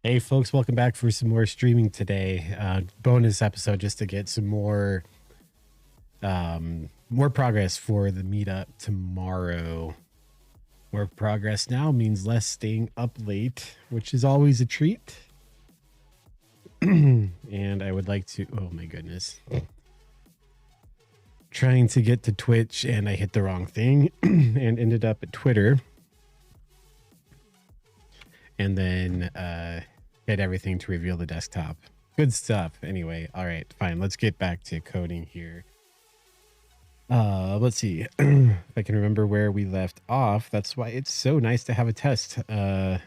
Hey folks, welcome back for some more streaming today. Bonus episode just to get some more progress for the meetup tomorrow. More progress now means less staying up late, which is always a treat. And I would like to, oh my goodness, trying to get to Twitch and I hit the wrong thing and ended up at Twitter. And then hit everything to reveal the desktop. Good stuff. Anyway, all right, fine. Let's get back to coding here. Let's see if I can remember where we left off. That's why it's so nice to have a test. And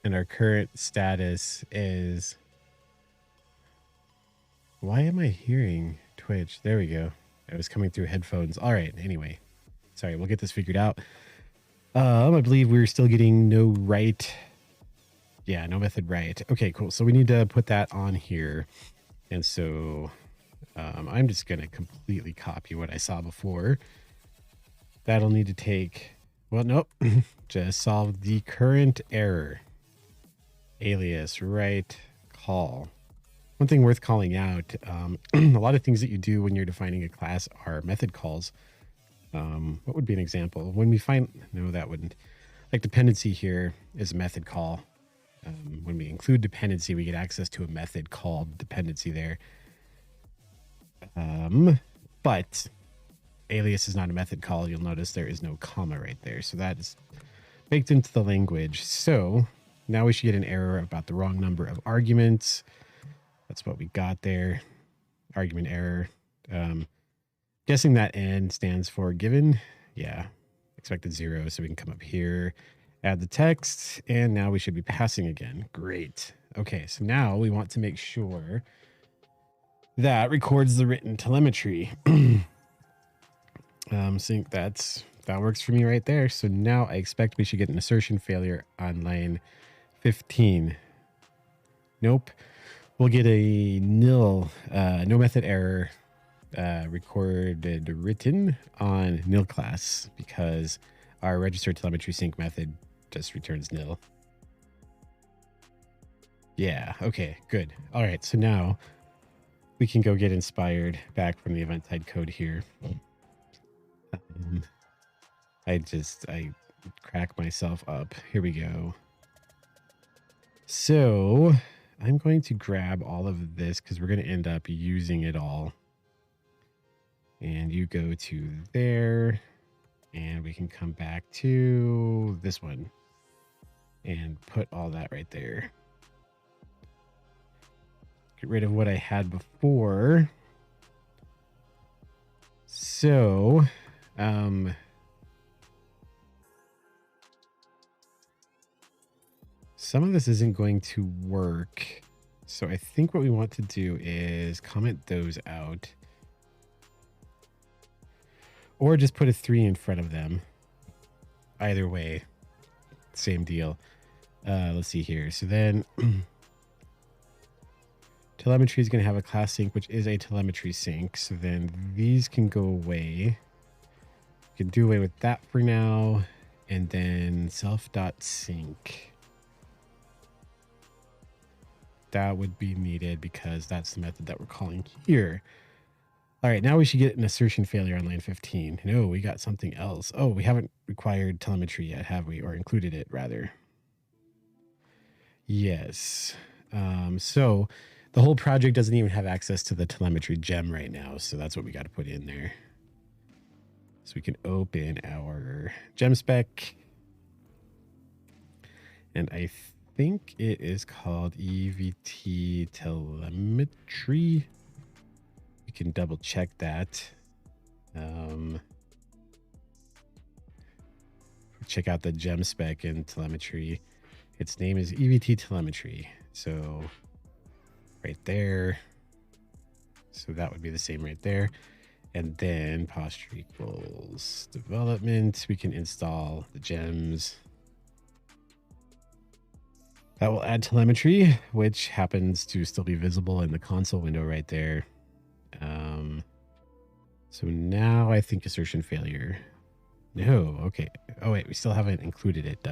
our current status is, why am I hearing Twitch? There we go. I was coming through headphones. All right. Anyway, sorry. We'll get this figured out. I believe we're still getting no right. Yeah, no method right. Okay, cool. So we need to put that on here. And so I'm just going to completely copy what I saw before. That'll need to take, well, nope, just solve the current error. Alias, right, call. One thing worth calling out, a lot of things that you do when you're defining a class are method calls. What would be an example? When we find, no, that wouldn't. Like dependency here is a method call. When we include dependency, we get access to a method called dependency there. But alias is not a method call. You'll notice there is no comma right there. So that is baked into the language. So now we should get an error about the wrong number of arguments. That's what we got there. Argument error. Guessing that N stands for given. Yeah, expected 0. So we can come up here, add the text, and now we should be passing again. Great. Okay, so now we want to make sure that records the written telemetry. Sync that works for me right there. So now I expect we should get an assertion failure on line 15. Nope. We'll get a nil, no method error recorded written on nil class because our register telemetry sync method just returns nil. Yeah, okay, good. All right, so now we can go get inspired back from the event-side code here. I crack myself up. Here we go. So I'm going to grab all of this because we're going to end up using it all. And you go to there, and we can come back to this one and put all that right there. Get rid of what I had before. So, some of this isn't going to work. So I think what we want to do is comment those out. Or just put a 3 in front of them. Either way, same deal. Let's see here. So then telemetry is going to have a class sync, which is a telemetry sync. So then these can go away. We can do away with that for now. And then self.sync. That would be needed because that's the method that we're calling here. All right, now we should get an assertion failure on line 15. No, we got something else. Oh, we haven't required telemetry yet, have we? Or included it, rather. Yes. So the whole project doesn't even have access to the telemetry gem right now. So that's what we got to put in there. So we can open our gem spec. And I think it is called EVT telemetry. We can double check that. Check out the gem spec in telemetry. Its name is EVT telemetry. So right there. So that would be the same right there. And then posture equals development. We can install the gems. That will add telemetry, which happens to still be visible in the console window right there. So now I think assertion failure. No, okay. Oh wait, we still haven't included it.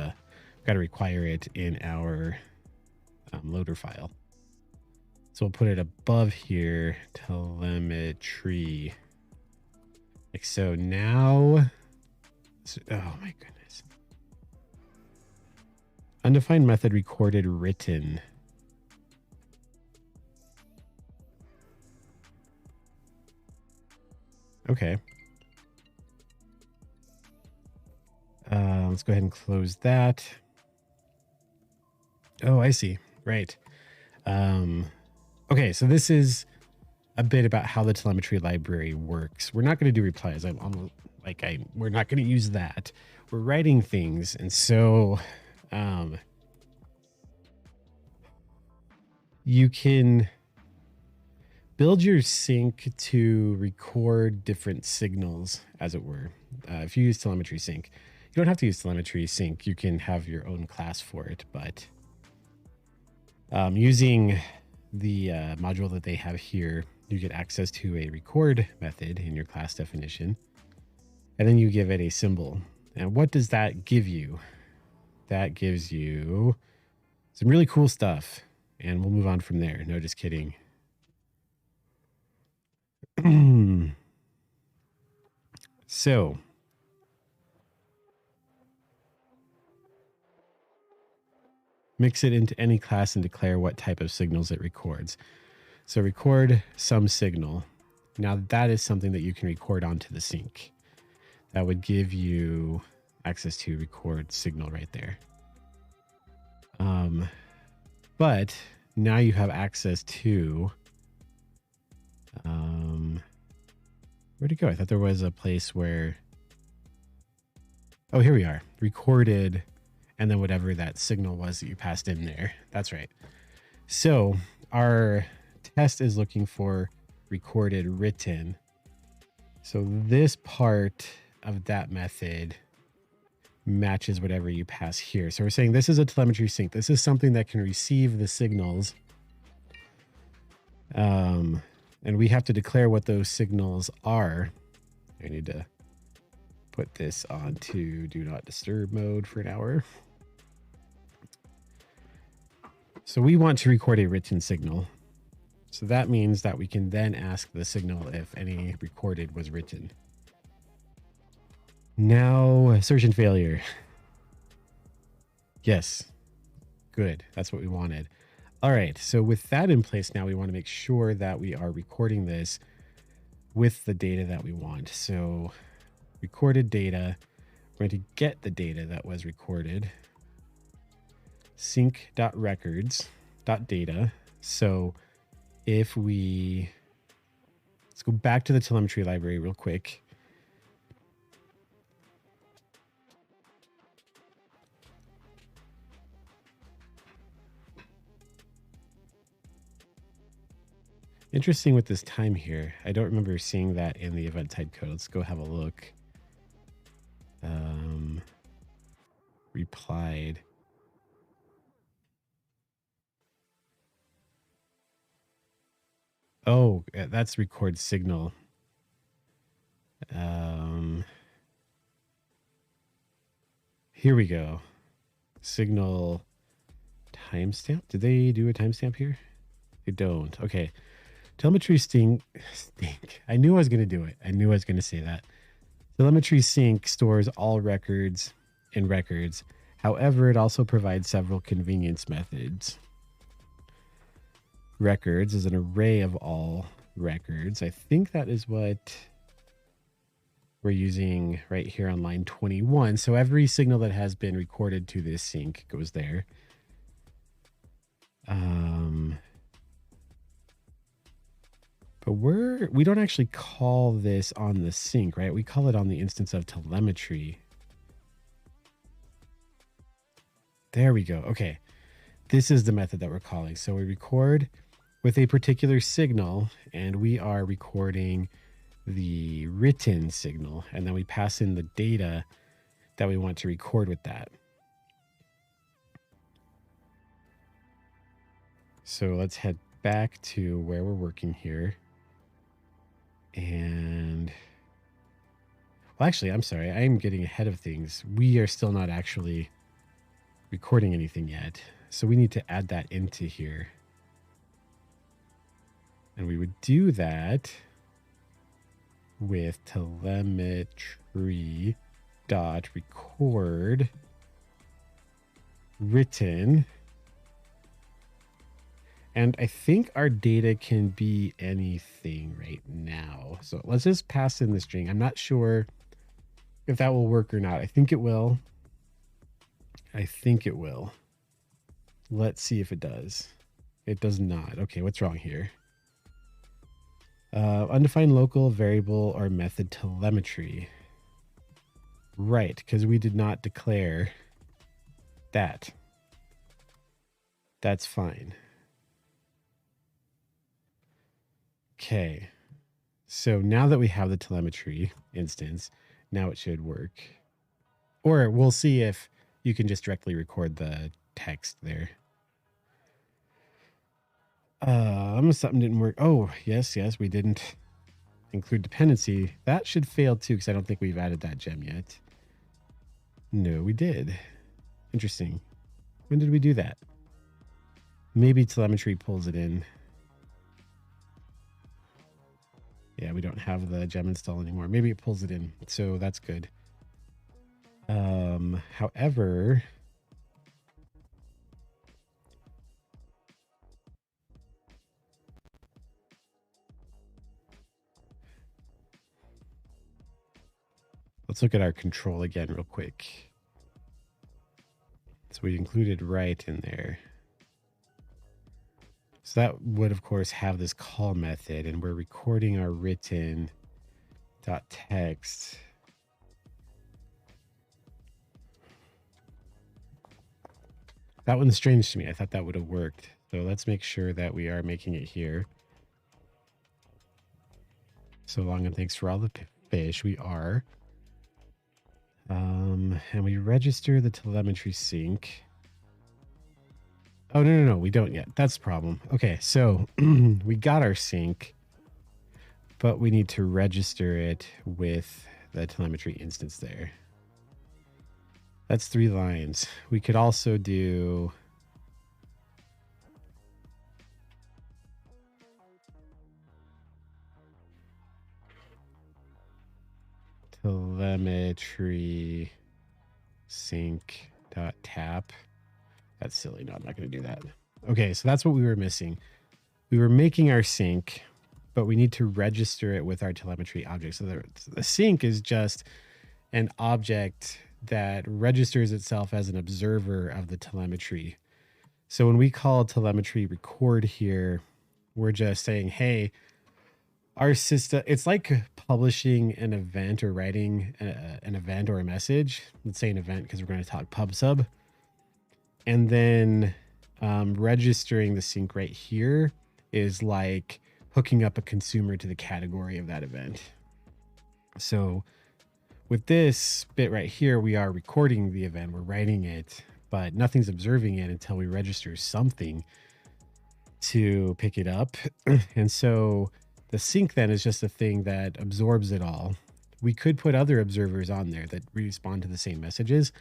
got to require it in our loader file. So we'll put it above here, telemetry. Like so. Now, oh my goodness. Undefined method recorded written. Okay. Let's go ahead and close that. Oh, I see. Right. Okay, so this is a bit about how the telemetry library works. We're not going to do replies. We're not going to use that. We're writing things, and so you can build your sync to record different signals, as it were. If you use telemetry sync, you don't have to use telemetry sync. You can have your own class for it, but using the module that they have here, you get access to a record method in your class definition, and then you give it a symbol. And what does that give you? That gives you some really cool stuff, and we'll move on from there. No, just kidding. So mix it into any class and declare what type of signals it records. So record some signal. Now that is something that you can record onto the sync. That would give you access to record signal right there. But now you have access to, where'd it go? I thought there was a place where, oh, here we are, recorded, and then whatever that signal was that you passed in there. That's right. So our test is looking for recorded written. So this part of that method matches whatever you pass here. So we're saying this is a telemetry sync. This is something that can receive the signals. And we have to declare what those signals are. I need to put this onto do not disturb mode for an hour. So we want to record a written signal. So that means that we can then ask the signal if any recorded was written. Now, assertion failure. Yes. Good. That's what we wanted. All right. So with that in place, now we want to make sure that we are recording this with the data that we want. So recorded data, we're going to get the data that was recorded. sync.records.data. So if we, let's go back to the telemetry library real quick. Interesting with this time here. I don't remember seeing that in the event type code. Let's go have a look. Replied. Oh, that's record signal. Here we go. Signal timestamp. Did they do a timestamp here? They don't. Okay. Telemetry stink. I knew I was going to do it. I knew I was going to say that. Telemetry sync stores all records in records. However, it also provides several convenience methods. Records is an array of all records. I think that is what we're using right here on line 21. So every signal that has been recorded to this sync goes there. But we don't actually call this on the sync, right? We call it on the instance of telemetry. There we go. Okay. This is the method that we're calling. So we record with a particular signal, and we are recording the written signal, and then we pass in the data that we want to record with that. So let's head back to where we're working here. And well, actually, I'm sorry. I am getting ahead of things. We are still not actually recording anything yet. So we need to add that into here. And we would do that with telemetry dot record written. And I think our data can be anything right now. So let's just pass in the string. I'm not sure if that will work or not. I think it will. I think it will. Let's see if it does. It does not. Okay, what's wrong here? Undefined local variable or method telemetry. Right, because we did not declare that. That's fine. Okay, so now that we have the telemetry instance, now it should work. Or we'll see if you can just directly record the text there. Something didn't work. Oh, yes, we didn't include dependency. That should fail too, because I don't think we've added that gem yet. No, we did. Interesting. When did we do that? Maybe telemetry pulls it in. Yeah, we don't have the gem install anymore. Maybe it pulls it in, so that's good. However, let's look at our control again real quick. So we included right in there. So that would, of course, have this call method, and we're recording our written .text. That one's strange to me. I thought that would have worked. So let's make sure that we are making it here. So long and thanks for all the fish. We are. And we register the telemetry sync. Oh, no, we don't yet. That's the problem. Okay, so we got our sync, but we need to register it with the telemetry instance there. That's 3 lines. We could also do telemetry sync dot tap. That's silly. No, I'm not going to do that. Okay, so that's what we were missing. We were making our sync, but we need to register it with our telemetry object. So the sync is just an object that registers itself as an observer of the telemetry. So when we call telemetry record here, we're just saying, hey, our system, it's like publishing an event or writing an event or a message. Let's say an event because we're going to talk pub sub. And then registering the sync right here is like hooking up a consumer to the category of that event. So with this bit right here, we are recording the event, we're writing it, but nothing's observing it until we register something to pick it up. And so the sync then is just a thing that absorbs it all. We could put other observers on there that respond to the same messages.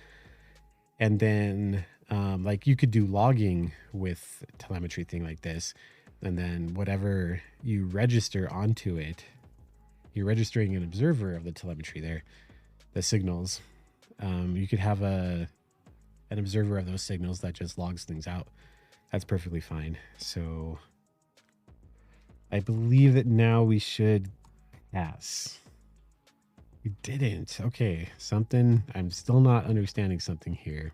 And then like you could do logging with telemetry thing like this. And then whatever you register onto it, you're registering an observer of the telemetry there, the signals. You could have an observer of those signals that just logs things out. That's perfectly fine. So I believe that now we should pass. We didn't. Okay, something. I'm still not understanding something here.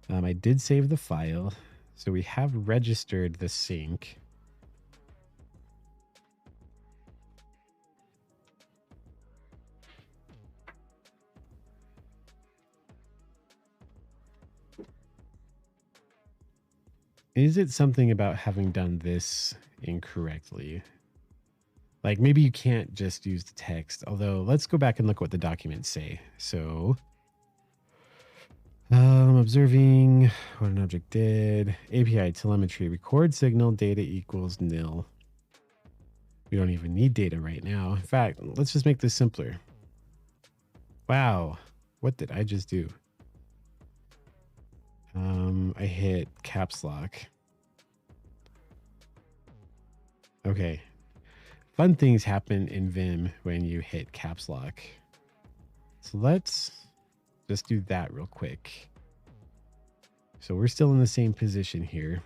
I did save the file. So we have registered the sync. Is it something about having done this incorrectly? Like maybe you can't just use the text, although let's go back and look what the documents say. So observing what an object did. API telemetry record signal data equals nil. We don't even need data right now. In fact, let's just make this simpler. Wow. What did I just do? I hit caps lock. Okay. Fun things happen in Vim when you hit caps lock. So let's just do that real quick. So we're still in the same position here.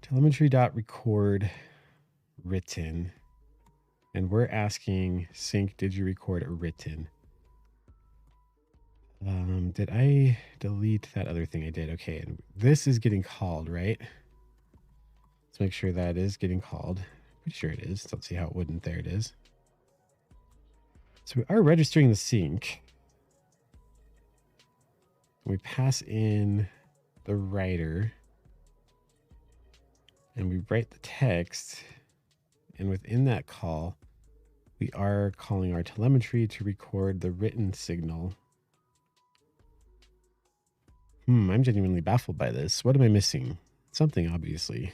Telemetry.record written. And we're asking sync, did you record a written? Did I delete that other thing I did? Okay, and this is getting called, right? Let's make sure that is getting called. Pretty sure it is. Let's see how it wouldn't. There it is. So we are registering the sync. We pass in the writer and we write the text. And within that call, we are calling our telemetry to record the written signal. I'm genuinely baffled by this. What am I missing? Something, obviously.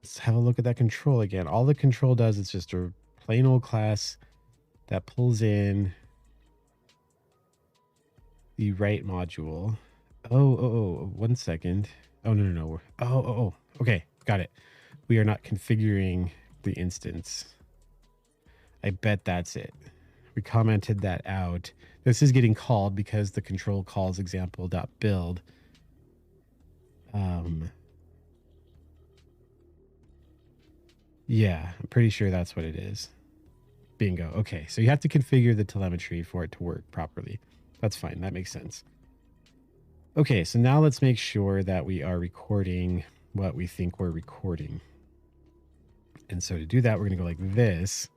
Let's have a look at that control again. All the control does is just a plain old class that pulls in the write module. Oh, 1 second. Oh, no. Oh, okay. Got it. We are not configuring the instance. I bet that's it. We commented that out. This is getting called because the control calls example.build. Yeah, I'm pretty sure that's what it is. Bingo. Okay, so you have to configure the telemetry for it to work properly. That's fine. That makes sense. Okay, so now let's make sure that we are recording what we think we're recording. And so to do that, we're going to go like this.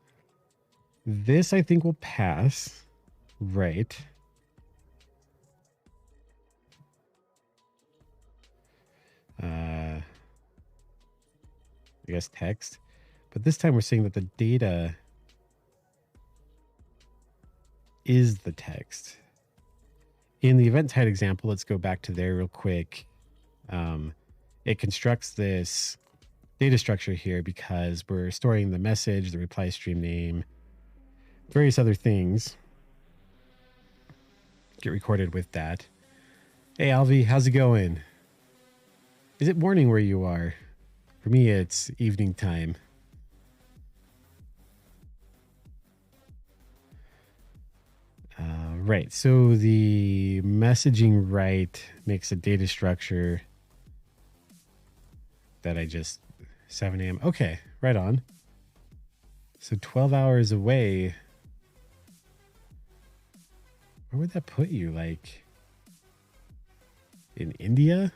This, I think, will pass. Right. I guess text. But this time we're saying that the data is the text. In the event type example, let's go back to there real quick. It constructs this data structure here because we're storing the message, the reply stream name, various other things get recorded with that. Hey, Alvi, how's it going? Is it morning where you are? For me, it's evening time. Right. So the messaging write makes a data structure that I just 7 a.m. Okay, right on. So 12 hours away. Where would that put you? Like in India?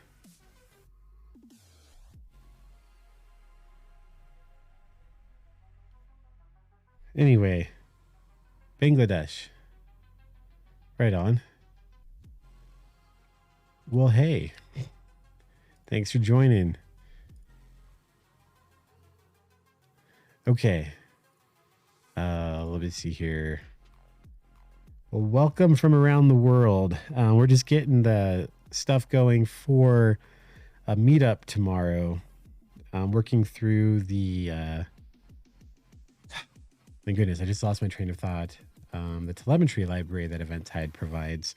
Anyway, Bangladesh. Right on. Well, hey, thanks for joining. Okay. Let me see here. Well, welcome from around the world. We're just getting the stuff going for a meetup tomorrow. Working through the... my goodness, I just lost my train of thought. The telemetry library that Eventide provides.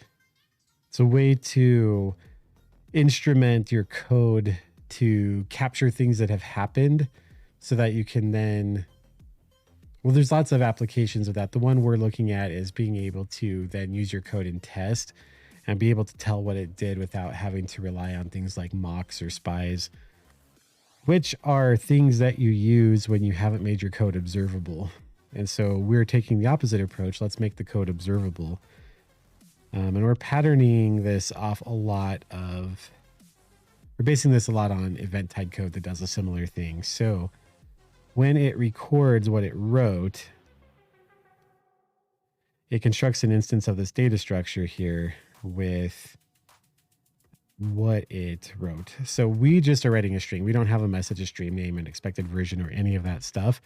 It's a way to instrument your code to capture things that have happened so that you can then... Well, there's lots of applications of that. The one we're looking at is being able to then use your code in test and be able to tell what it did without having to rely on things like mocks or spies, which are things that you use when you haven't made your code observable. And so we're taking the opposite approach. Let's make the code observable. And we're patterning this off a lot of... We're basing this a lot on event-tied code that does a similar thing. So when it records what it wrote, it constructs an instance of this data structure here with what it wrote. So we just are writing a string. We don't have a message, a stream name, an expected version, or any of that stuff.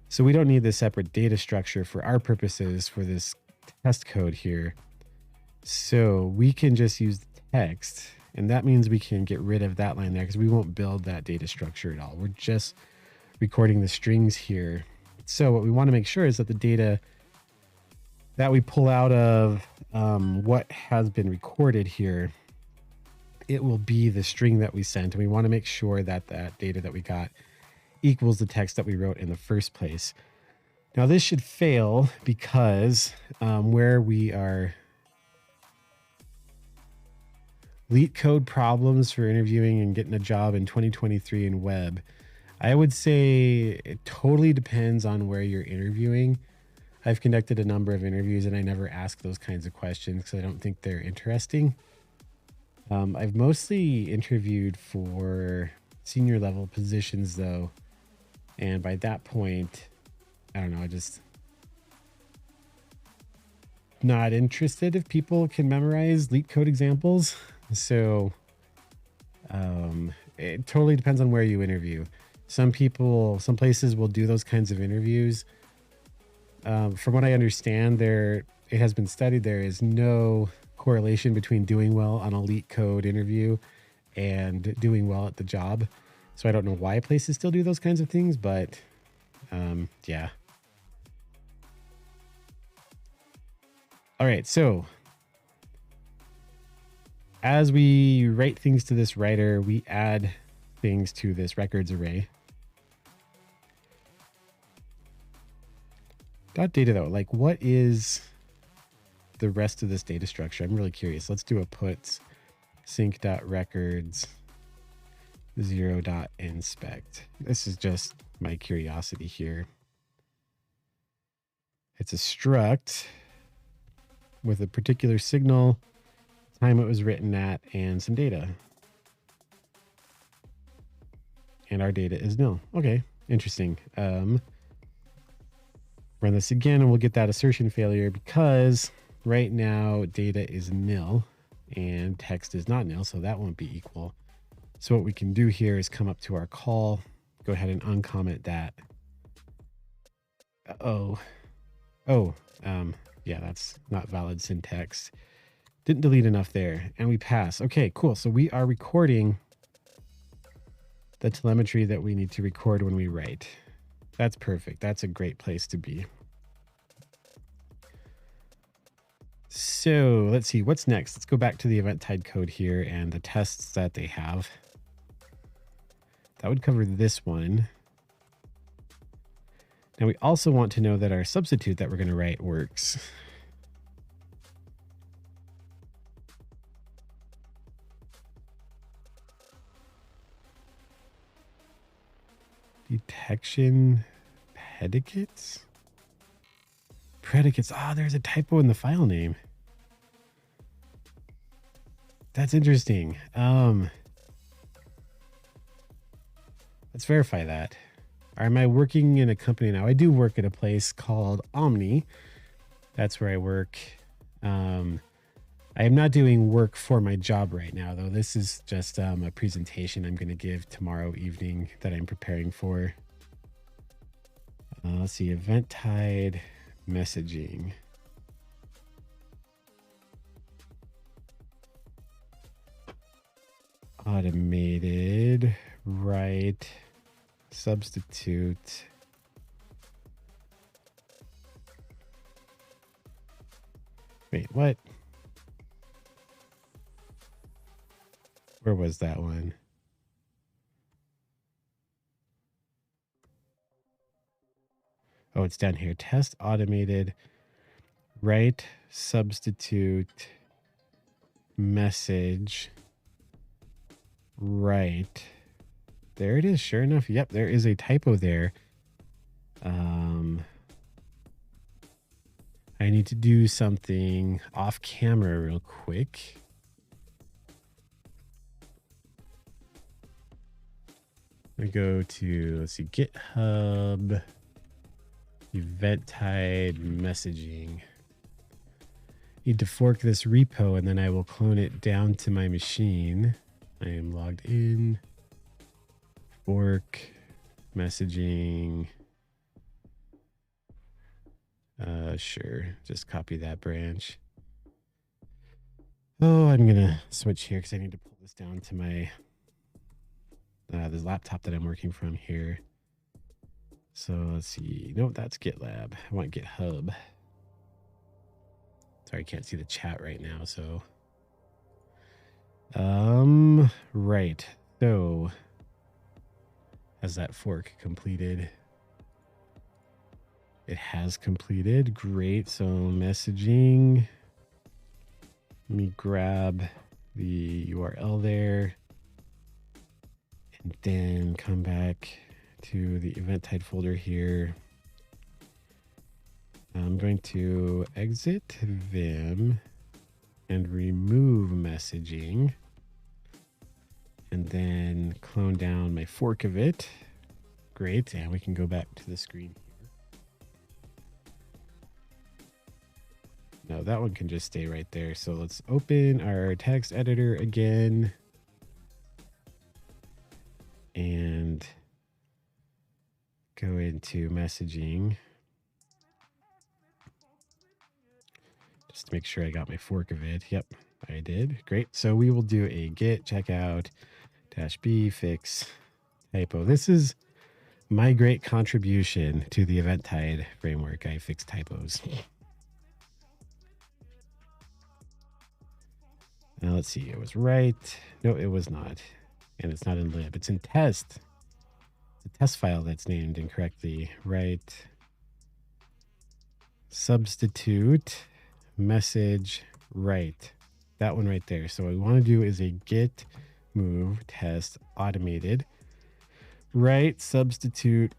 So we don't need this separate data structure for our purposes for this test code here. So we can just use the text, and that means we can get rid of that line there because we won't build that data structure at all. We're just recording the strings here So what we want to make sure is that the data that we pull out of what has been recorded here, it will be the string that we sent. And we want to make sure that that data that we got equals the text that we wrote in the first place. Now this should fail because where we are leak code problems for interviewing and getting a job in 2023 in web, I would say it totally depends on where you're interviewing. I've conducted a number of interviews and I never ask those kinds of questions because I don't think they're interesting. I've mostly interviewed for senior level positions though. And by that point, I don't know, I just not interested if people can memorize leak code examples. So it totally depends on where you interview. Some places will do those kinds of interviews. From what I understand, it has been studied, there is no correlation between doing well on a leak code interview and doing well at the job. So I don't know why places still do those kinds of things, but yeah. All right, so as we write things to this writer, we add things to this records array. .data though, like what is the rest of this data structure? I'm really curious. Let's do a puts sync.records 0.inspect. This is just my curiosity here. It's a struct with a particular signal, time it was written at, and some data. And our data is nil. Okay, interesting. Run this again and we'll get that assertion failure because right now data is nil and text is not nil, so that won't be equal. So what we can do here is come up to our call, go ahead and uncomment that. Yeah, that's not valid syntax. Didn't delete enough there, and we pass. Okay, cool. So we are recording the telemetry that we need to record when we write. That's perfect. That's a great place to be. So let's see, what's next? Let's go back to the event-tied code here and the tests that they have. That would cover this one. Now we also want to know that our substitute that we're going to write works. Detection predicates? Predicates. Ah, there's a typo in the file name. That's interesting. Let's verify that. Am I working in a company now? I do work at a place called Omni. That's where I work. I am not doing work for my job right now, though. This is just a presentation I'm going to give tomorrow evening that I'm preparing for. Let's see, event-tied messaging. Automated write substitute wait, what? Where was that one? Oh, it's down here. Test automated write substitute message right. There it is. Sure enough. Yep, there is a typo there. I need to do something off camera real quick. I go to, let's see, GitHub, event-tied messaging. Need to fork this repo and then I will clone it down to my machine. I am logged in. Fork messaging. Sure. Just copy that branch. Oh, I'm gonna switch here because I need to pull this down to my this laptop that I'm working from here. So let's see. Nope, that's GitLab. I want GitHub. Sorry, I can't see the chat right now. So, right. So, has that fork completed? It has completed. Great. So messaging. Let me grab the URL there and then come back to the Eventide folder here. I'm going to exit Vim and remove messaging and then clone down my fork of it. Great. And we can go back to the screen here. No, that one can just stay right there. So let's open our text editor again. And go into messaging. Just to make sure I got my fork of it. Yep, I did. Great. So we will do a git checkout -b fix typo. This is my great contribution to the Eventide framework. I fix typos. Now let's see. It was right. No, it was not. And it's not in lib. It's in test. It's a test file that's named incorrectly. Right. Substitute message right. That one right there. So what we want to do is a git move test automated. Right. Substitute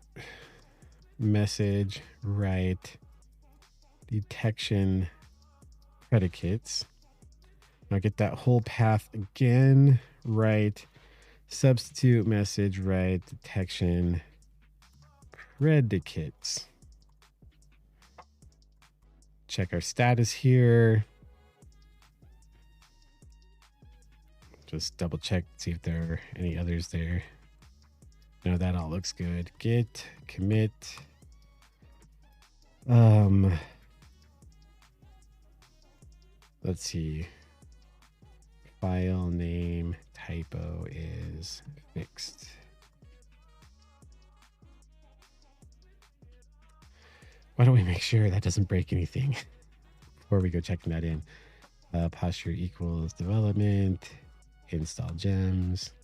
message right. Detection predicates. Now get that whole path again. Right. Substitute message right. Detection predicates. Check our status here. Just double check, see if there are any others there. No, that all looks good. Git commit. Let's see. File name typo is fixed. Why don't we make sure that doesn't break anything before we go checking that in? Posture equals development, install gems.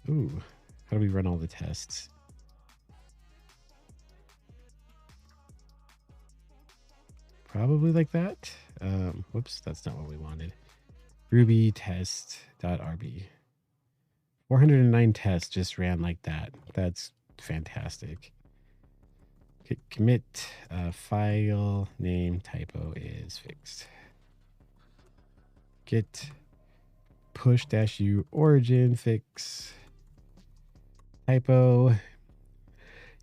Ooh, how do we run all the tests? Probably like that. Whoops, that's not what we wanted. Ruby test.rb. 409 tests just ran like that. That's fantastic. Git commit file name typo is fixed. Git push-u origin fix typo.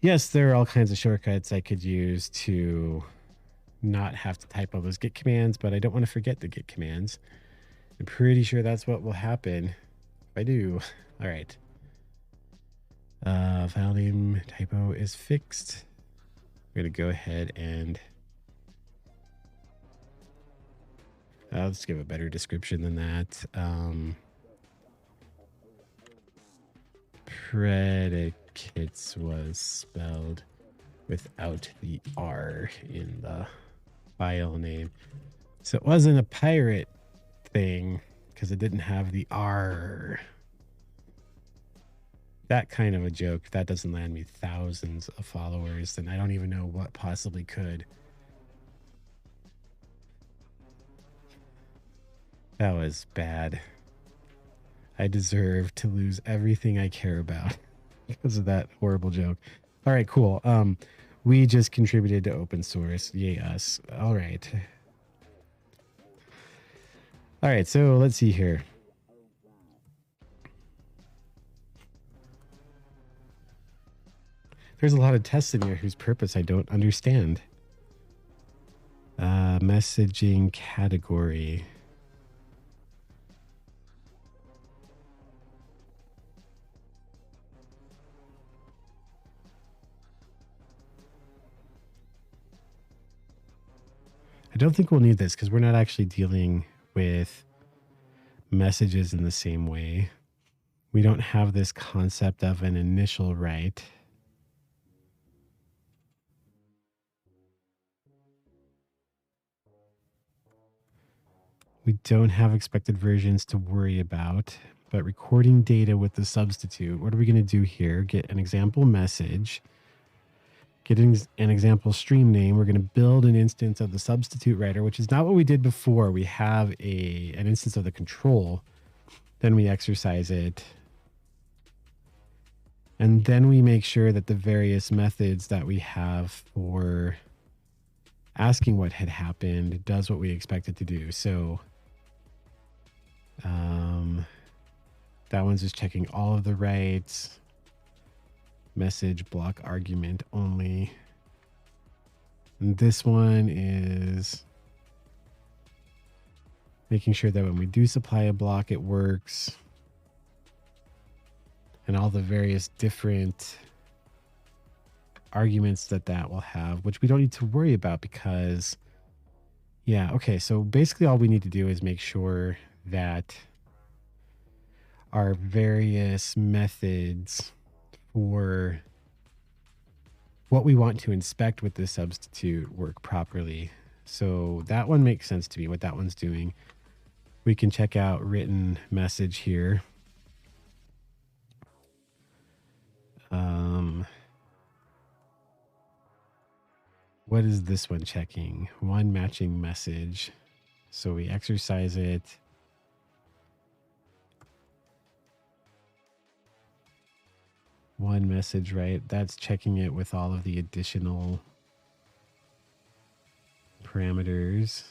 Yes, there are all kinds of shortcuts I could use to not have to type all those git commands, but I don't want to forget the git commands. I'm pretty sure that's what will happen if I do. All right. File name typo is fixed. We're going to go ahead and let's give a better description than that. Predicates was spelled without the R in the file name. So it wasn't a pirate thing because it didn't have the R. That kind of a joke, that doesn't land me thousands of followers, and I don't even know what possibly could. That was bad. I deserve to lose everything I care about because of that horrible joke. All right, cool. We just contributed to open source. Yay us. All right. All right, so let's see here. There's a lot of tests in here whose purpose I don't understand. Messaging category. I don't think we'll need this because we're not actually dealing with messages in the same way. we don't have this concept of an initial write. We don't have expected versions to worry about, but recording data with the substitute. What are we going to do here? Get an example message, get an example stream name. We're going to build an instance of the substitute writer, which is not what we did before. We have an instance of the control, then we exercise it. And then we make sure that the various methods that we have for asking what had happened does what we expect it to do. So that one's just checking all of the writes. Message block argument only. And this one is making sure that when we do supply a block, it works. And all the various different arguments that will have, which we don't need to worry about because, yeah, okay. So basically all we need to do is make sure that our various methods for what we want to inspect with the substitute work properly. So that one makes sense to me, what that one's doing. We can check out written message here. What is this one checking? One matching message. So we exercise it. One message, right? That's checking it with all of the additional parameters.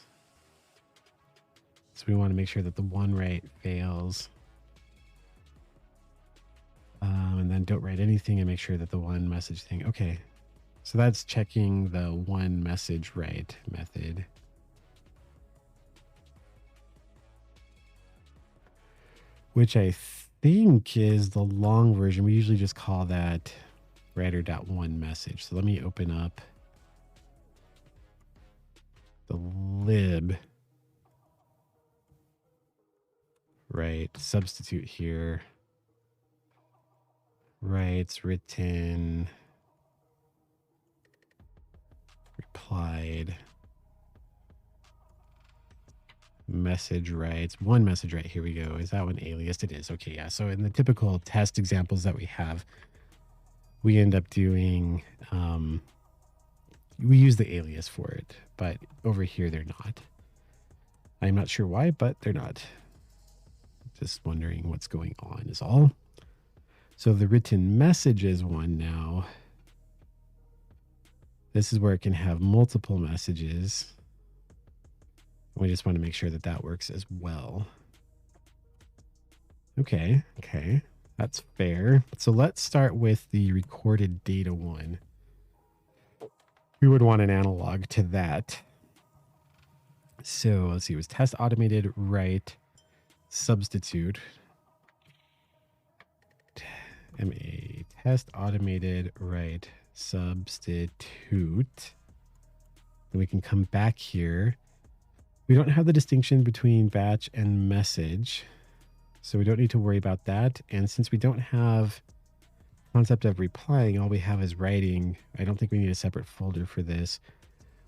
So we want to make sure that the one write fails. And then don't write anything and make sure that the one message thing. Okay. So that's checking the one message write method. Which I think is the long version. We usually just call that writer.oneMessage. So let me open up the lib. Right. Substitute here. Writes, written, replied, message writes, one message right. Here we go. Is that one aliased? It is. Okay, yeah. So in the typical test examples that we have, we end up doing, we use the alias for it, but over here they're not. I'm not sure why, but they're not. Just wondering what's going on is all. So the written message is one now. This is where it can have multiple messages. We just want to make sure that that works as well. Okay, okay. That's fair. So let's start with the recorded data one. We would want an analog to that. So let's see, it was test automated write substitute. MA test automated write substitute. Then we can come back here. We don't have the distinction between batch and message, so we don't need to worry about that. And since we don't have concept of replying, all we have is writing. I don't think we need a separate folder for this,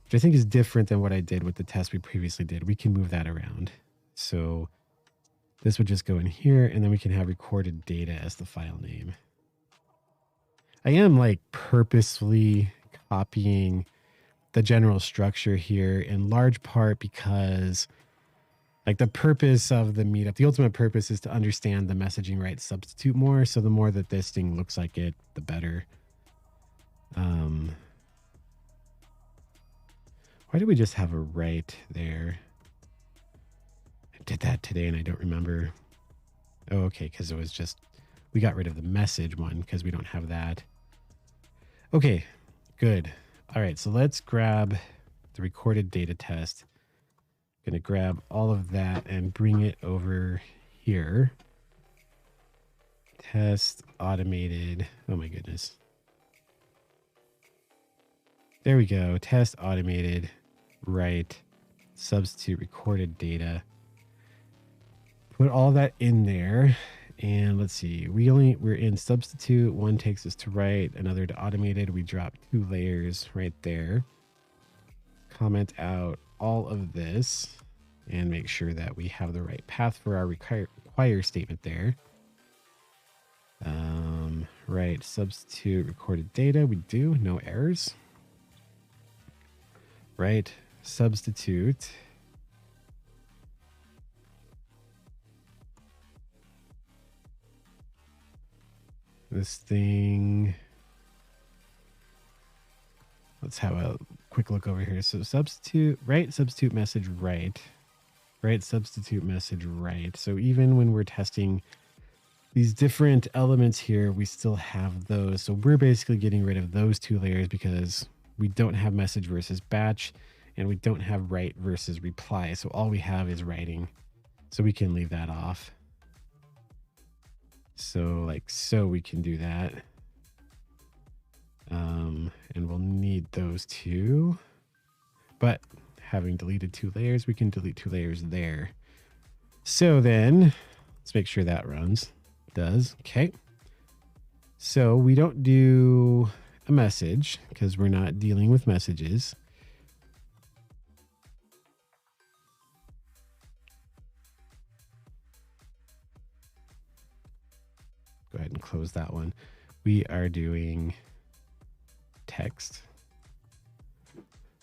which I think is different than what I did with the test we previously did. We can move that around. So this would just go in here, and then we can have recorded data as the file name. I am like purposefully copying the general structure here in large part because like the purpose of the meetup, the ultimate purpose is to understand the messaging right substitute more. So the more that this thing looks like it, the better. Why did we just have a write there? I did that today and I don't remember. Oh, okay. Because it was just, we got rid of the message one because we don't have that. Okay, good. All right, so let's grab the recorded data test. Going to grab all of that and bring it over here. Test automated. Oh my goodness. There we go. Test automated write substitute recorded data. Put all that in there. And let's see, we're in substitute. One takes us to write, another to automated. We drop 2 layers right there. Comment out all of this and make sure that we have the right path for our require statement there. Right, substitute recorded data. We do, no errors. Right, substitute. This thing. Let's have a quick look over here. So substitute, right, substitute message, right, substitute message, right. So even when we're testing these different elements here, we still have those. So we're basically getting rid of those 2 layers because we don't have message versus batch and we don't have write versus reply. So all we have is writing. So we can leave that off. So like so we can do that. And we'll need those 2. But having deleted 2 layers, we can delete 2 layers there. So then let's make sure that runs. Does. Okay. So we don't do a message because we're not dealing with messages. Go ahead and close that one. We are doing text.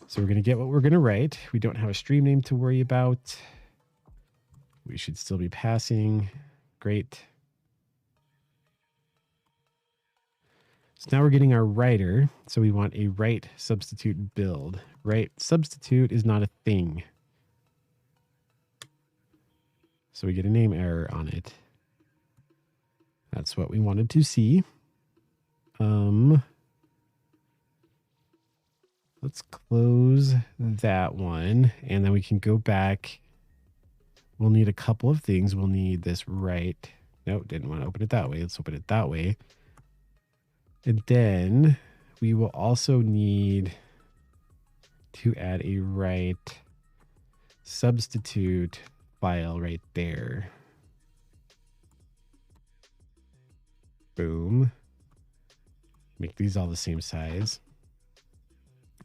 So we're going to get what we're going to write. We don't have a stream name to worry about. We should still be passing. Great. So now we're getting our writer. So we want a write substitute build. Write substitute is not a thing. So we get a name error on it. That's what we wanted to see. Let's close that one and then we can go back. We'll need a couple of things. We'll need this write. Nope, didn't want to open it that way. Let's open it that way. And then we will also need to add a write substitute file right there. Boom. Make these all the same size.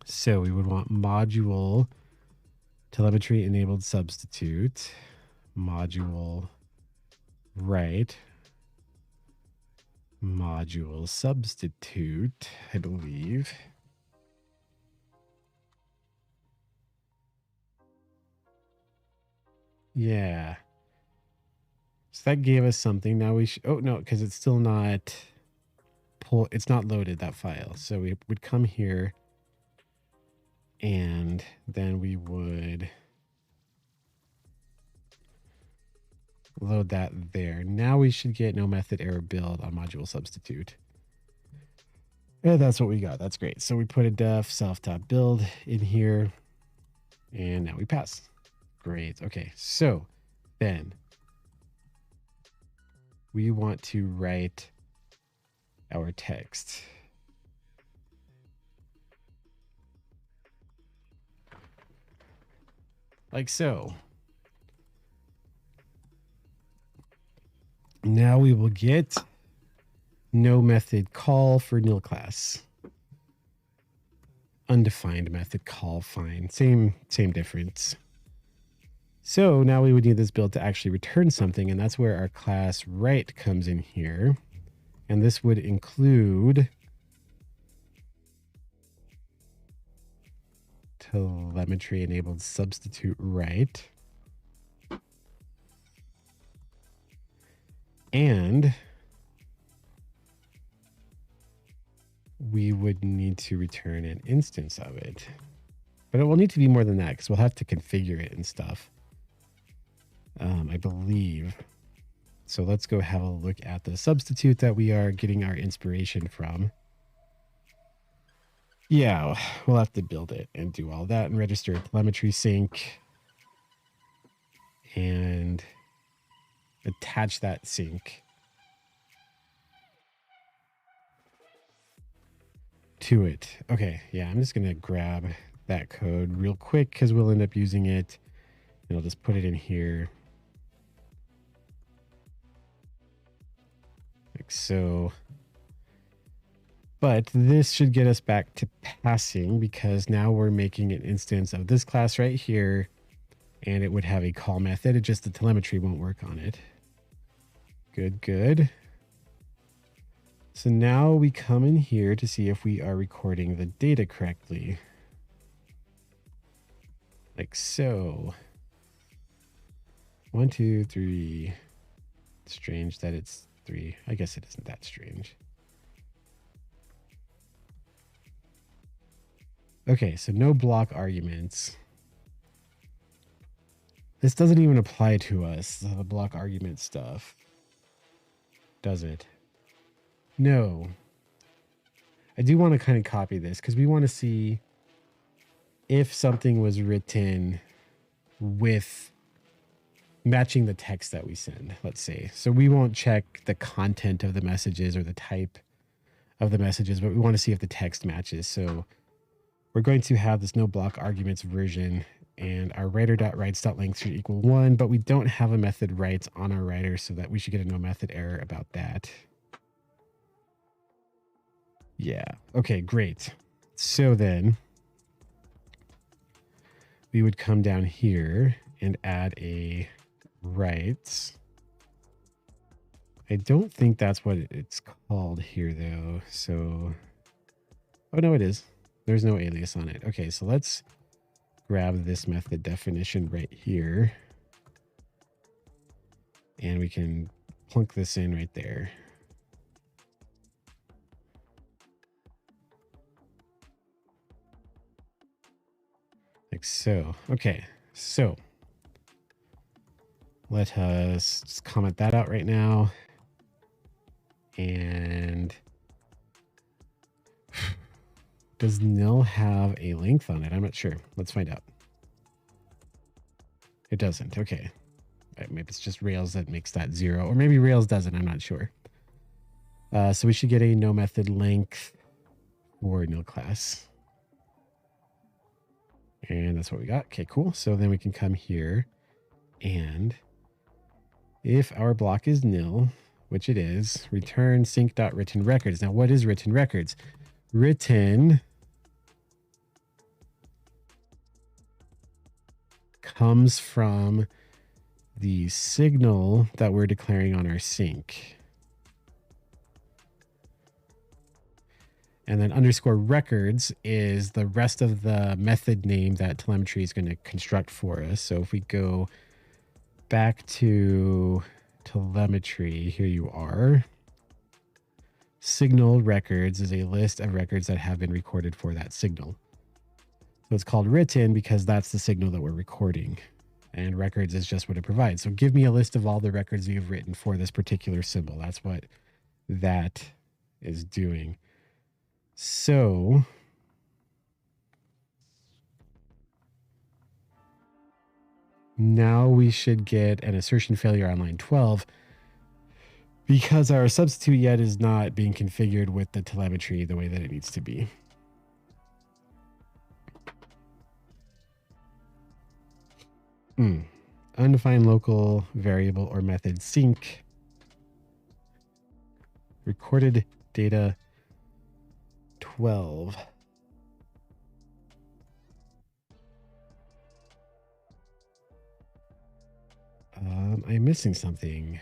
So we would want module telemetry enabled substitute, module write, module substitute, I believe. Yeah. So that gave us something. Now we should, oh no, because it's still not it's not loaded, that file. So we would come here and then we would load that there. Now we should get no method error build on module substitute. And that's what we got. That's great. So we put a def self.build in here and now we pass. Great. Okay. So then we want to write our text. Like so. Now we will get no method call for nil class. Undefined method call, fine. Same difference. So now we would need this build to actually return something, and that's where our class write comes in here. And this would include telemetry enabled substitute write. And we would need to return an instance of it. But it will need to be more than that because we'll have to configure it and stuff. I believe. So let's go have a look at the substitute that we are getting our inspiration from. Yeah, we'll have to build it and do all that and register a telemetry sync and attach that sync to it. Okay, yeah, I'm just going to grab that code real quick because we'll end up using it. And I'll just put it in here. so. But this should get us back to passing because now we're making an instance of this class right here, and it would have a call method. It just the telemetry won't work on it. Good, good. So now we come in here to see if we are recording the data correctly. Like so. 1, 2, 3. Strange that it's 3. I guess it isn't that strange. Okay, so no block arguments. This doesn't even apply to us, the block argument stuff. Does it? No. I do want to kind of copy this because we want to see if something was written with matching the text that we send, let's say. So we won't check the content of the messages or the type of the messages, but we want to see if the text matches. So we're going to have this no block arguments version, and our writer.writes.length should equal 1, but we don't have a method writes on our writer, so that we should get a no method error about that. Yeah. Okay, great. So then we would come down here and add a writes. I don't think that's what it's called here though. So, oh no, it is. There's no alias on it. Okay, so let's grab this method definition right here. And we can plunk this in right there. Like so. Okay, so let us just comment that out right now. And does nil have a length on it? I'm not sure. Let's find out. It doesn't. Okay. Maybe it's just Rails that makes that 0, or maybe Rails doesn't. I'm not sure. So we should get a no method length for nil class. And that's what we got. Okay, cool. So then we can come here, and if our block is nil, which it is, return sync.written records. Now, what is written records? Written comes from the signal that we're declaring on our sync. And then underscore records is the rest of the method name that telemetry is going to construct for us. So if we go back to telemetry, here you are. Signal records is a list of records that have been recorded for that signal. So it's called written because that's the signal that we're recording. And records is just what it provides. So give me a list of all the records you've written for this particular symbol. That's what that is doing. So now we should get an assertion failure on line 12 because our substitute yet is not being configured with the telemetry the way that it needs to be. Undefined local variable or method sync recorded data 12. I'm missing something.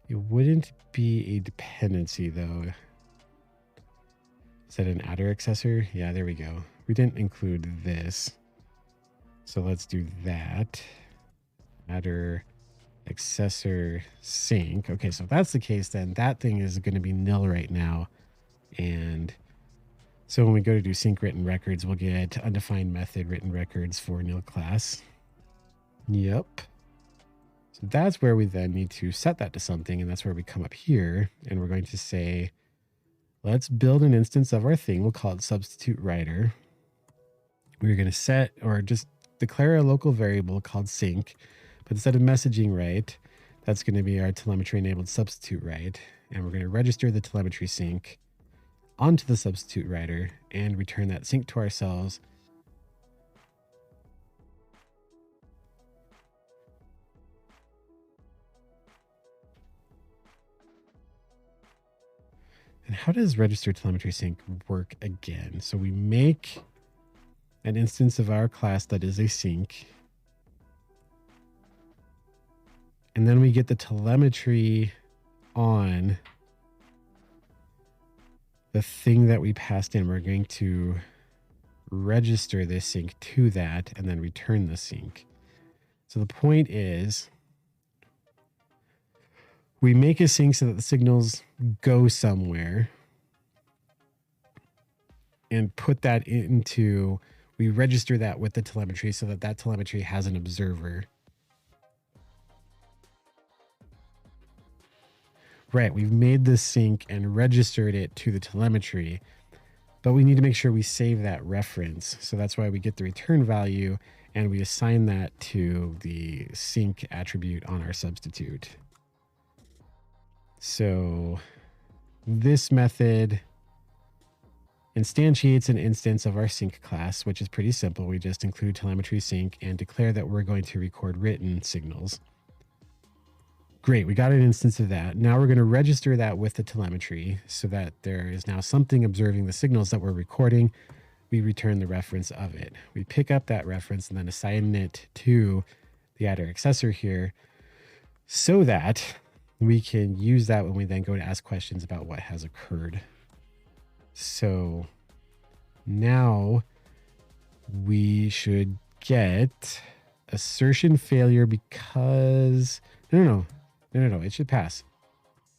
It wouldn't be a dependency though. Is that an adder accessor? Yeah, there we go. We didn't include this. So let's do that. Adder accessor sync. Okay, so if that's the case, then that thing is going to be nil right now. And so when we go to do sync written records, we'll get undefined method written records for nil class. Yep. So that's where we then need to set that to something. And that's where we come up here and we're going to say, let's build an instance of our thing. We'll call it substitute writer. We're going to set or just declare a local variable called sync, but instead of messaging write, that's going to be our telemetry enabled substitute write. And we're going to register the telemetry sync onto the substitute writer and return that sync to ourselves. And how does register telemetry sync work again? So we make an instance of our class that is a sync. And then we get the telemetry on the thing that we passed in. We're going to register this sync to that and then return the sync. So the point is we make a sync so that the signals go somewhere and put that into, we register that with the telemetry so that that telemetry has an observer. Right, we've made the sync and registered it to the telemetry, but we need to make sure we save that reference. So that's why we get the return value and we assign that to the sync attribute on our substitute. So this method instantiates an instance of our sync class, which is pretty simple. We just include telemetry sync and declare that we're going to record written signals. Great, we got an instance of that. Now we're going to register that with the telemetry so that there is now something observing the signals that we're recording. We return the reference of it. We pick up that reference and then assign it to the adder accessor here so that we can use that when we then go to ask questions about what has occurred. So now we should get assertion failure because no, it should pass.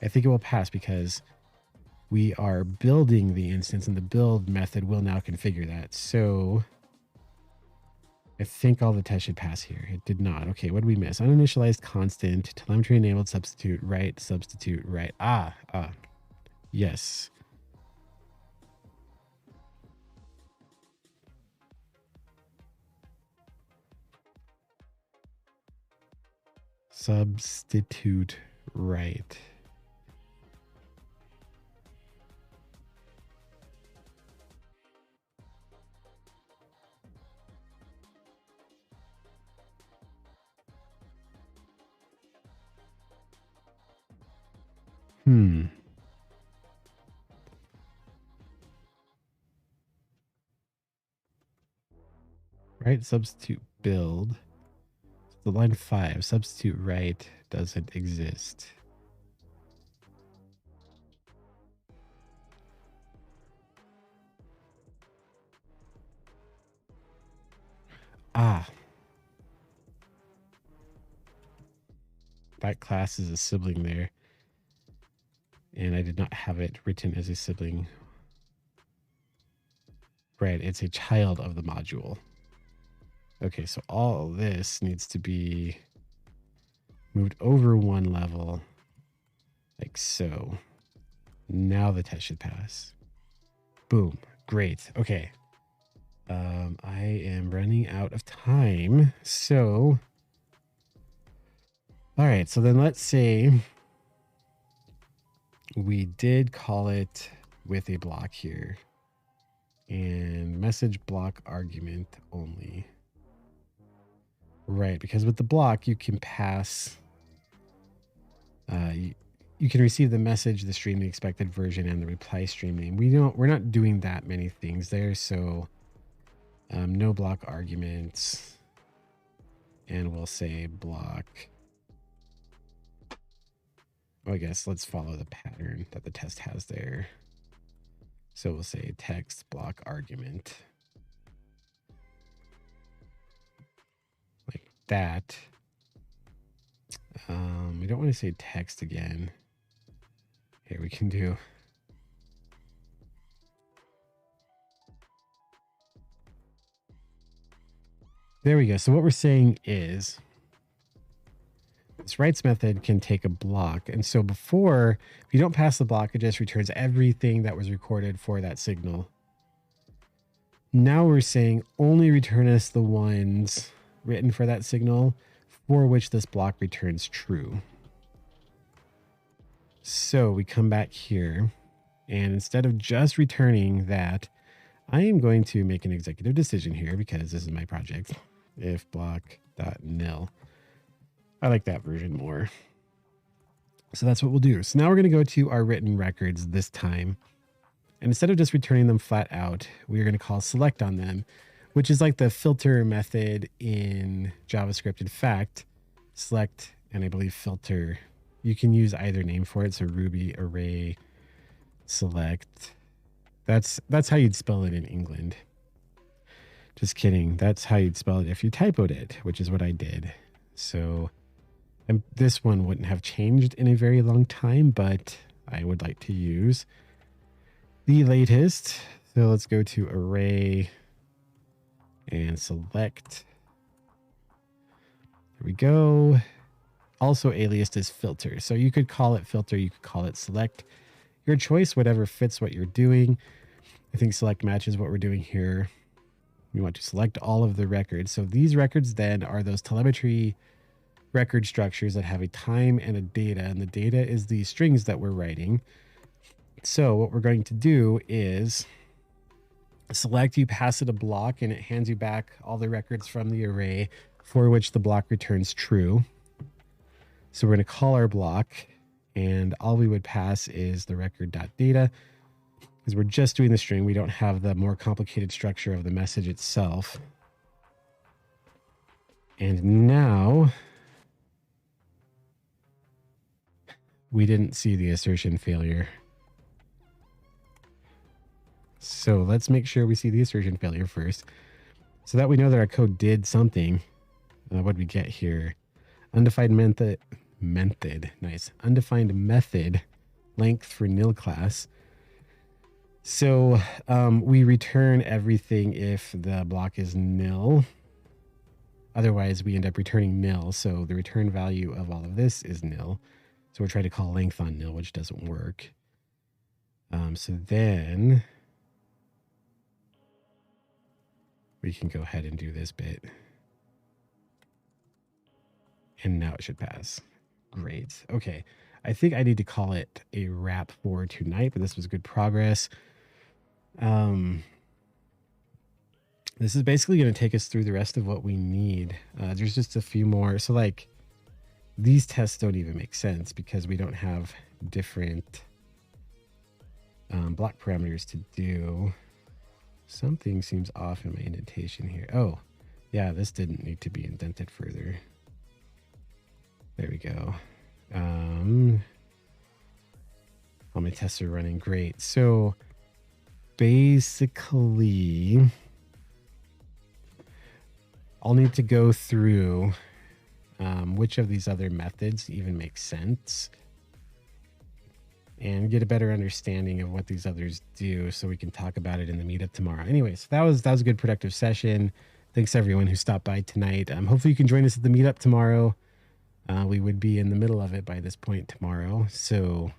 I think it will pass because we are building the instance and the build method will now configure that. So I think all the tests should pass here. It did not. Okay, what did we miss? Uninitialized constant, telemetry enabled substitute, right, substitute, right. Yes. Substitute, right. Right, substitute build. The line 5, substitute right doesn't exist. That class is a sibling there. And I did not have it written as a sibling. Right, it's a child of the module. Okay, so all of this needs to be moved over one level, like so. Now the test should pass. Boom, great, okay. I am running out of time, so... All right, so then let's say we did call it with a block here and message block argument only. Right, because with the block, you can pass, you can receive the message, the stream, the expected version, and the reply stream name. We're not doing that many things there, so no block arguments, and we'll say block. I guess let's follow the pattern that the test has there. So we'll say text block argument. Like that. We don't want to say text again. Here we can do. There we go. So what we're saying is this writes method can take a block. And so before, if you don't pass the block, it just returns everything that was recorded for that signal. Now we're saying only return us the ones written for that signal for which this block returns true. So we come back here, and instead of just returning that, I am going to make an executive decision here because this is my project. If block.nil. I like that version more. So that's what we'll do. So now we're going to go to our written records this time. And instead of just returning them flat out, we're going to call select on them, which is like the filter method in JavaScript. In fact, select and I believe filter, you can use either name for it. So Ruby array select. That's how you'd spell it in England. Just kidding. That's how you'd spell it if you typoed it, which is what I did. So and this one wouldn't have changed in a very long time, but I would like to use the latest. So let's go to array and select. There we go. Also aliased is filter. So you could call it filter, you could call it select. Your choice, whatever fits what you're doing. I think select matches what we're doing here. We want to select all of the records. So these records then are those telemetry record structures that have a time and a data, and the data is the strings that we're writing. So what we're going to do is select, you pass it a block, and it hands you back all the records from the array for which the block returns true. So we're going to call our block, and all we would pass is the record.data because we're just doing the string. We don't have the more complicated structure of the message itself. And now we didn't see the assertion failure. So let's make sure we see the assertion failure first so that we know that our code did something. What did we get here? Undefined method. Nice. Undefined method length for nil class. So we return everything if the block is nil. Otherwise, we end up returning nil. So the return value of all of this is nil. So we're trying to call length on nil, which doesn't work. So then we can go ahead and do this bit. And now it should pass. Great. Okay. I think I need to call it a wrap for tonight, but this was good progress. This is basically going to take us through the rest of what we need. There's just a few more. So like these tests don't even make sense because we don't have different block parameters to do. Something seems off in my indentation here. Oh, yeah, this didn't need to be indented further. There we go. All my tests are running great. So basically, I'll need to go through which of these other methods even make sense and get a better understanding of what these others do so we can talk about it in the meetup tomorrow. Anyways, that was a good productive session. Thanks everyone who stopped by tonight. Hopefully you can join us at the meetup tomorrow. We would be in the middle of it by this point tomorrow. So,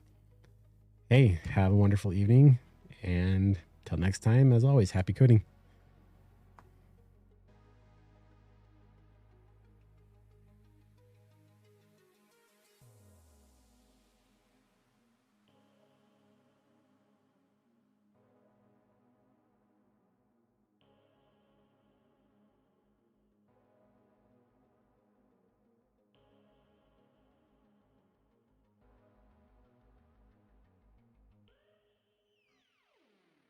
hey, have a wonderful evening. And till next time, as always, happy coding.